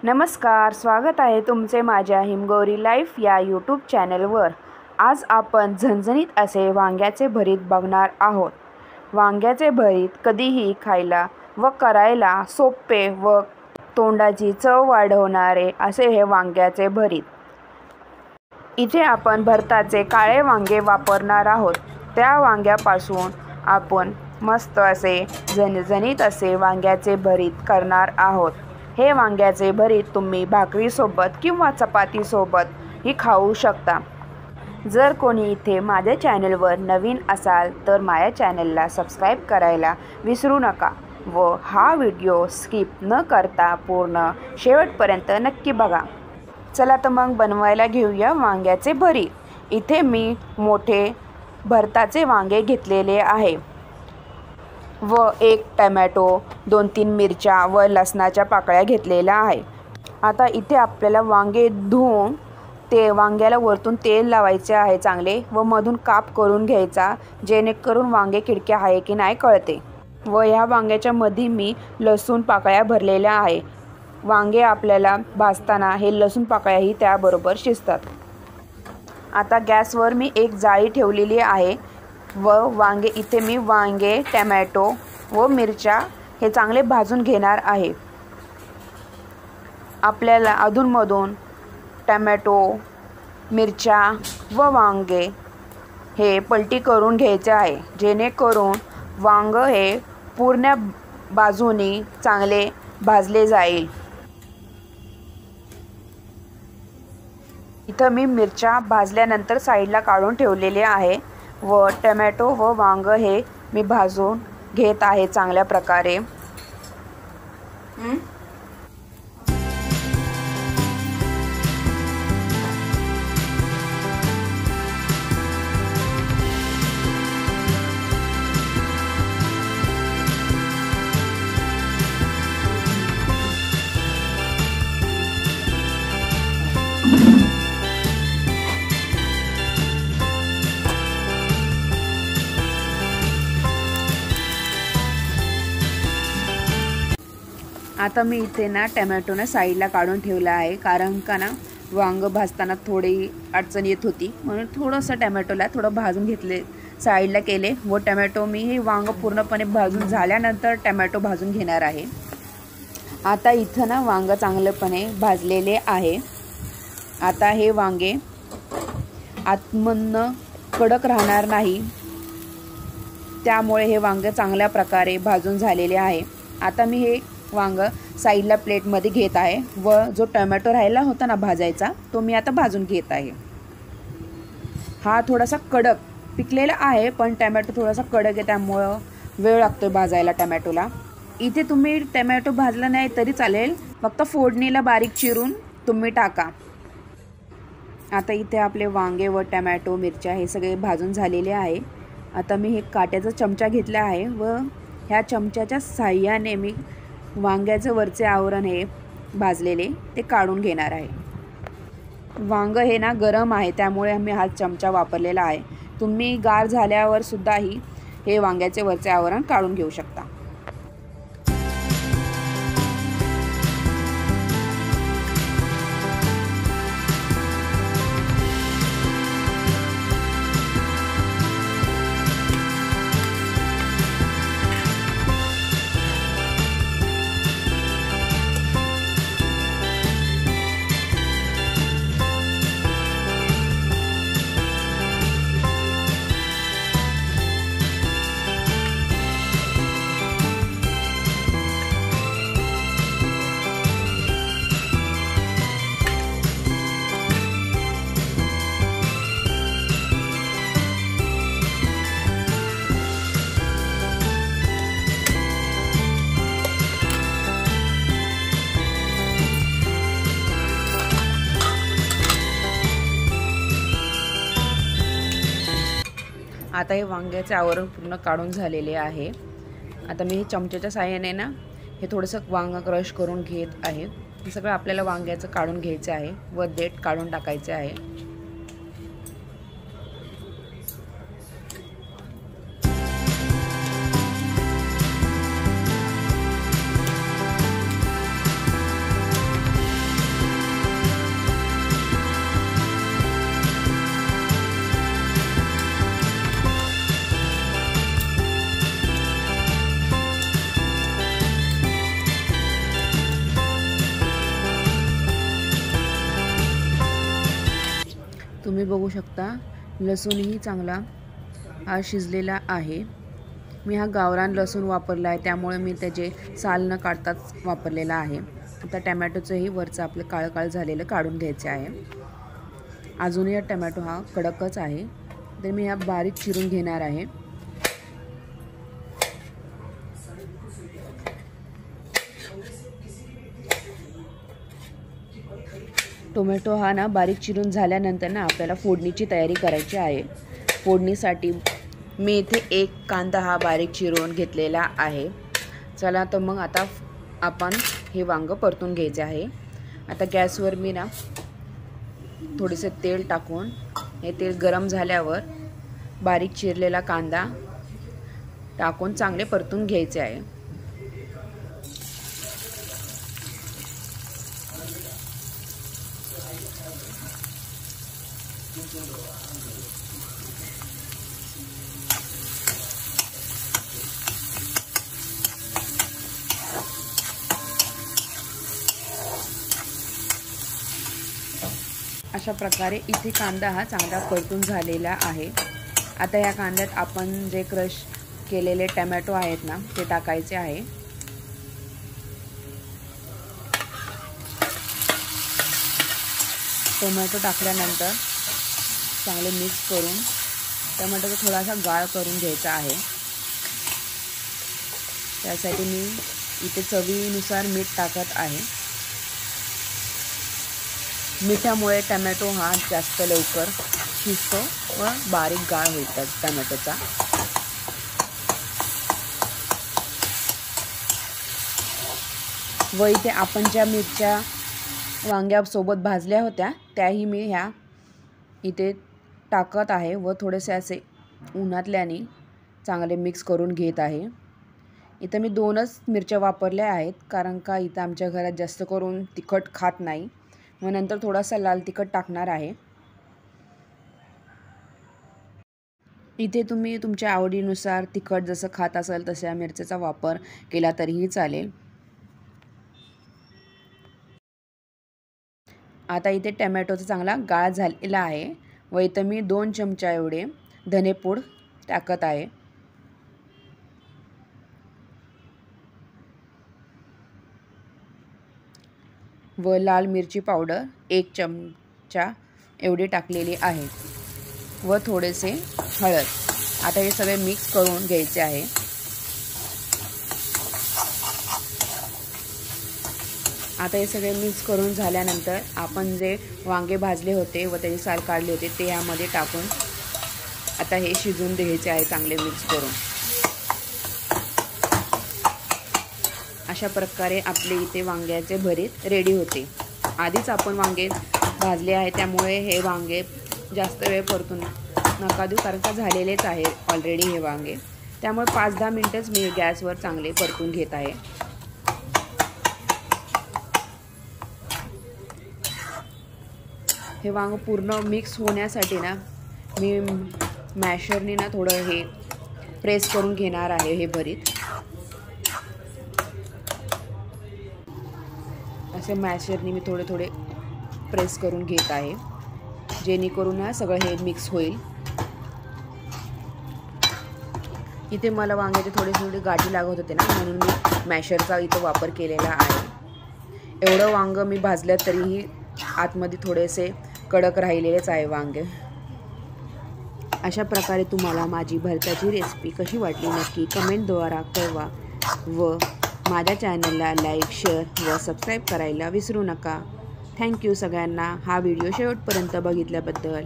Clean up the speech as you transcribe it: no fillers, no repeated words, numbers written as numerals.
नमस्कार, स्वागत आहे तुमचे माझ्या हिमगौरी लाईफ या यूट्यूब चॅनलवर। आज आपण झणझणीत असे वांग्याचे भरीत बघणार आहोत। वांग्याचे भरीत कधीही खायला व करायला सोपे व तोंडाची चव वाढवणारे असे हे वांग्याचे भरीत। इथे आपण भरताचे काळे वांगे वापरणार आहोत। त्या वांग्यापासून आपण मस्त असे झणझणीत असे वांग्याचे भरीत करणार आहोत। हे वांग्याचे भरीत तुम्ही भाकरीसोबत किंवा चपातीसोबत ही खाऊ शकता। जर कोणी इथे माझ्या चॅनलवर नवीन असाल तर माझ्या चॅनलला सबस्क्राईब करायला विसरू नका व हा व्हिडिओ स्किप न करता पूर्ण शेवटपर्यंत नक्की बघा। चला तर मग बनवायला घेऊया वांग्याचे भरीत। इथे मी मोठे भरताचे वांगे घेतलेले आहे व एक टोमॅटो, 2-3 मिरच्या व लसणाच्या पाकळ्या घेतलेल्या आहे। आता इथे आपल्याला वांगे धुवून ते वांग्याला वरतून तेल लावायचे आहे चांगले व मधून काप करून घ्यायचा, जेणेकरून वांगे किडके आहे की नाही कळते। व ह्या वांग्याच्या मध्ये मी लसूण पाकळ्या भरलेल्या आहे। वांगे आपल्याला भाजताना हे लसूण पाकळ्याही त्याबरोबर शिजतात। आता गॅसवर मी एक जाळी ठेवलेली आहे व वांगे इथे मी वांगे, टोमॅटो व मिरच्या हे चांगले भाजून घेणार आहे। आपल्याला अधूनमधून टोमॅटो, मिरच्या व वांगे हे पलटी करून घ्यायचे आहे, जेणेकरून वांग हे पूर्ण बाजूनी चांगले भाजले जाईल। इथं मी मिरच्या भाजल्यानंतर साईडला काढून ठेवलेले आहे व टोमॅटो व वांग हे मी भाजून घेत आहे चांगल्या प्रकारे। आता मी इथे ना टोमॅटोने साईडला काढून ठेवला आहे, कारण का ना वांग भाजताना थोडी अडचण येत होती, म्हणून थोडंसं टोमॅटोला थोडं भाजून घेतले, साईडला केले व टोमॅटो मी हे वांग पूर्णपणे भाजून झाल्यानंतर टोमॅटो भाजून घेणार आहे। आता इथं ना वांग चांगलेपणे भाजलेले आहे। आता हे वांगे आतमधनं कडक राहणार नाही, त्यामुळे हे वांग चांगल्या प्रकारे भाजून झालेले आहे। आता मी हे वांग साईडला प्लेटमध्ये घेत आहे व जो टोमॅटो राहिला होता ना भाजायचा तो मी आता भाजून घेत आहे। हा थोडासा कडक पिकलेला आहे, पण टोमॅटो थोडासा कडक आहे, त्यामुळं वेळ लागतो भाजायला टोमॅटोला। इथे तुम्ही टोमॅटो भाजला नाही तरी चालेल, फक्त फोडणीला बारीक चिरून तुम्ही टाका। आता इथे आपले वांगे व टोमॅटो, मिरच्या हे सगळे भाजून झालेले आहे। आता मी हे काट्याचा चमचा घेतला आहे व ह्या चमच्याच्या साहाय्याने मी वांग्याचे वरचे आवरण हे भाजलेले ते काढून घेणार आहे। वांग हे ना गरम आहे, त्यामुळे आम्ही हा चमचा वापरलेला आहे। तुम्ही गार झाल्यावर सुद्धाही हे वांग्याचे वरचे आवरण काढून घेऊ शकता। आता हे वांग्याचे आवरण पूर्ण काढून झालेले आहे। आता मी हे चमच्याच्या साहाय्याने ना हे थोडंसं वांग क्रश करून घेत आहे। हे सगळं आपल्याला वांग्याचं काढून घ्यायचं आहे व देठ काढून टाकायचे आहे। बघू शकता लसूणही चांगला हा शिजलेला आहे। मी हा गावरान लसूण वापरला आहे, त्यामुळे मी त्याचे साल न काढताच वापरलेला आहे। आता टमॅटोचंही वरचं आपलं काळं काळं झालेलं काढून घ्यायचे आहे। अजूनही हा टमॅटो हा कडकच आहे, तर मी हा बारीक चिरून घेणार आहे। टोमॅटो हा ना बारीक चिरून झाल्यानंतर ना आपल्याला फोडणीची तयारी करायची आहे। फोडणीसाठी मी इथे एक कांदा हा बारीक चिरून घेतलेला आहे। चला तर मग आता आपण हे वांग परतून घ्यायचे आहे। आता गॅसवर मी ना थोडेसे तेल टाकून हे तेल गरम झाल्यावर बारीक चिरलेला कांदा टाकून चांगले परतून घ्यायचे आहे। अशा प्रकारे इथे कांदा हा चांगला परतून झालेला आहे। आता या कांद्यात आपण जे क्रश केलेले टोमॅटो आहेत ना ते टाकायचे आहे। टोमॅटो टाकल्यानंतर चांगले मिक्स करून टोमॅटोचा थोडासा गाळ करून घ्यायचा आहे। त्यासाठी मी इथे चवीनुसार मीठ टाकत आहे। मिठामुळे टोमॅटो हा जास्त लवकर शिजतो व बारीक गाळ होतो टोमॅटोचा। व इथे आपण ज्या मिरच्या वांग्यासोबत भाजल्या होत्या त्याही मी ह्या इथे टाकत आहे व थोडेसे असे उन्हातल्याने चांगले मिक्स करून घेत आहे। इथं मी 2च मिरच्या वापरल्या आहेत, कारण का इथं आमच्या घरात जास्त करून तिखट खात नाही, मग नंतर थोडासा लाल तिखट टाकणार आहे। इथे तुम्ही तुमच्या आवडीनुसार तिखट जसं खात असाल तशा मिरच्याचा वापर केला तरीही चालेल। आता इथे टोमॅटोचा चांगला गाळ झालेला आहे व इथं मी 2 चमचा एवढे धनेपूड टाकत आहे। व लाल मिरची पावडर 1 चमचा एवढी टाकलेली आहे व थोडेसे हळद। आता हे सगळे मिक्स करून घ्यायचे आहे। आता हे सगळे मिक्स करून झाल्यानंतर आपण जे वांगे भाजले होते व त्याचे साल काढले होते ते यामध्ये टाकून आता हे शिजवून द्यायचे आहे चांगले मिक्स करून। अशा प्रकारे आपले इथे वांग्याचे भरीत रेडी होते। आधीच आपण वांगे भाजले आहे, त्यामुळे हे वांगे जास्त वेळ परतून नका देऊ, कारण का झालेलेच आहे ऑलरेडी हे वांगे। त्यामुळे 5-10 मिनिटच मी गॅसवर चांगले परतून घेत आहे। हे वांग पूर्ण मिक्स होण्यासाठी ना मी मॅशरने ना थोडं हे प्रेस करून घेणार आहे हे भरीत। असे मॅशरने मी थोडे थोडे प्रेस करून घेत आहे, जेणेकरून ना सगळं हे मिक्स होईल। इथे मला वांग्याचे थोडे गाठी लागत होते ना, म्हणून मी मॅशरचा इथं वापर केलेला आहे। एवढं वांग मी भाजलं तरीही आतमध्ये थोडेसे कडक राहिलेलेच आहे वांगे। अशा प्रकारे तुम्हाला माझी भरताची रेसिपी कशी वाटली नक्की कमेंटद्वारा कळवा व माझ्या चॅनलला लाईक, शेअर व सबस्क्राईब करायला विसरू नका। थँक्यू सगळ्यांना हा व्हिडिओ शेवटपर्यंत बघितल्याबद्दल।